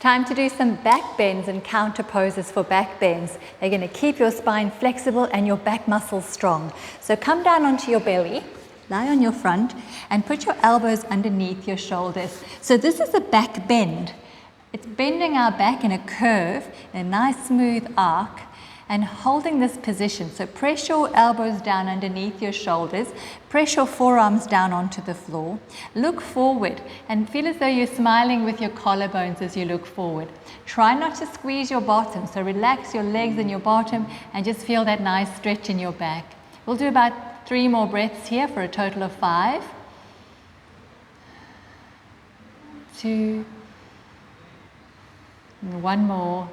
Time to do some back bends and counter poses for back bends. They're going to keep your spine flexible and your back muscles strong. So come down onto your belly, lie on your front, and put your elbows underneath your shoulders. So this is a back bend. It's bending our back in a curve, in a nice smooth arc, and holding this position. So press your elbows down underneath your shoulders, press your forearms down onto the floor, look forward and feel as though you're smiling with your collarbones as you look forward. Try not to squeeze your bottom, so relax your legs and your bottom and just feel that nice stretch in your back. We'll do about 3 more breaths here for a total of 5. 2, and 1 more.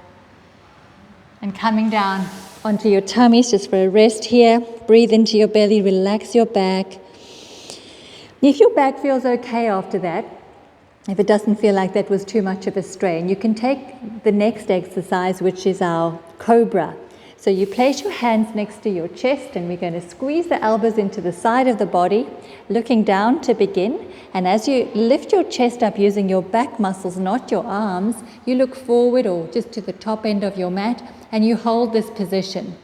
And coming down onto your tummies just for a rest here. Breathe into your belly, relax your back. If your back feels okay after that, if it doesn't feel like that was too much of a strain, you can take the next exercise, which is our Cobra. So you place your hands next to your chest and we're going to squeeze the elbows into the side of the body, looking down to begin. And as you lift your chest up using your back muscles, not your arms, you look forward or just to the top end of your mat and you hold this position.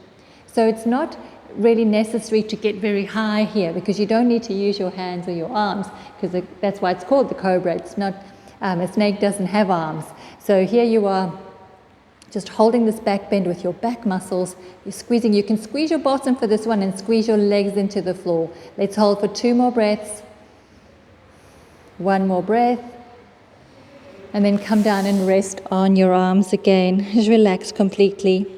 So it's not really necessary to get very high here because you don't need to use your hands or your arms because that's why it's called the Cobra. It's not, a snake doesn't have arms. So here you are, just holding this back bend with your back muscles. You're squeezing. You can squeeze your bottom for this one and squeeze your legs into the floor. Let's hold for 2 more breaths. 1 more breath. And then come down and rest on your arms again. Just relax completely.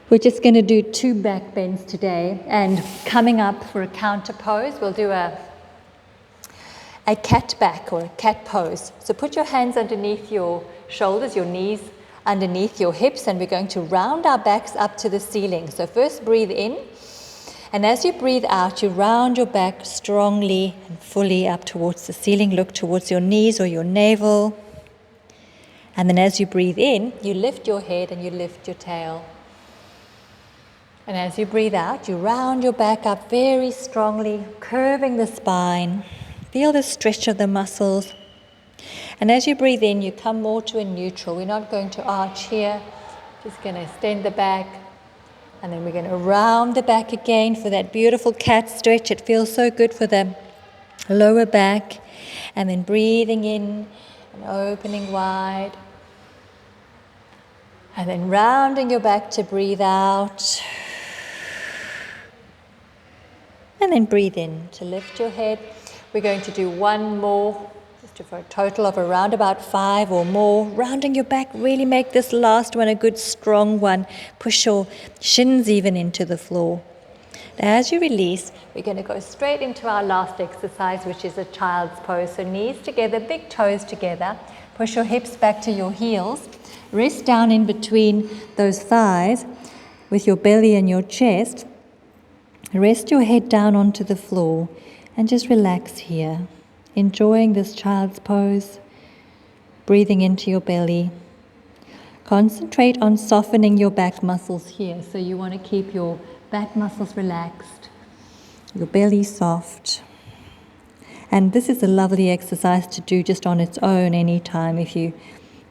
We're just going to do 2 back bends today. And coming up for a counter pose, we'll do a cat back or a cat pose. So put your hands underneath your shoulders, your knees underneath your hips, and we're going to round our backs up to the ceiling. So first breathe in, and as you breathe out, you round your back strongly and fully up towards the ceiling. Look towards your knees or your navel. And then as you breathe in, you lift your head and you lift your tail. And as you breathe out, you round your back up very strongly, curving the spine. Feel the stretch of the muscles. And as you breathe in, you come more to a neutral. We're not going to arch here. Just going to extend the back. And then we're going to round the back again for that beautiful cat stretch. It feels so good for the lower back. And then breathing in and opening wide. And then rounding your back to breathe out. And then breathe in to lift your head. We're going to do 1 more. For a total of around about 5 or more. Rounding your back, really make this last one a good strong one. Push your shins even into the floor. As you release, we're going to go straight into our last exercise, which is a child's pose. So knees together, big toes together. Push your hips back to your heels. Rest down in between those thighs with your belly and your chest. Rest your head down onto the floor and just relax here. Enjoying this child's pose, breathing into your belly. Concentrate on softening your back muscles here. So you want to keep your back muscles relaxed, your belly soft. And this is a lovely exercise to do just on its own anytime. If you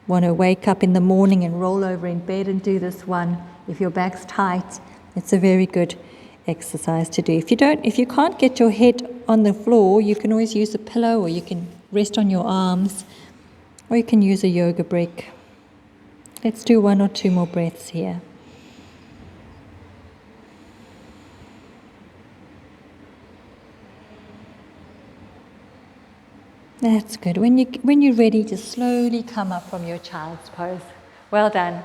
want to wake up in the morning and roll over in bed and do this one, if your back's tight, it's a very good exercise to do. If you can't get your head on the floor, you can always use a pillow, or you can rest on your arms, or you can use a yoga brick. Let's do 1 or 2 more breaths here. That's good. When you're ready, just slowly come up from your child's pose. Well done.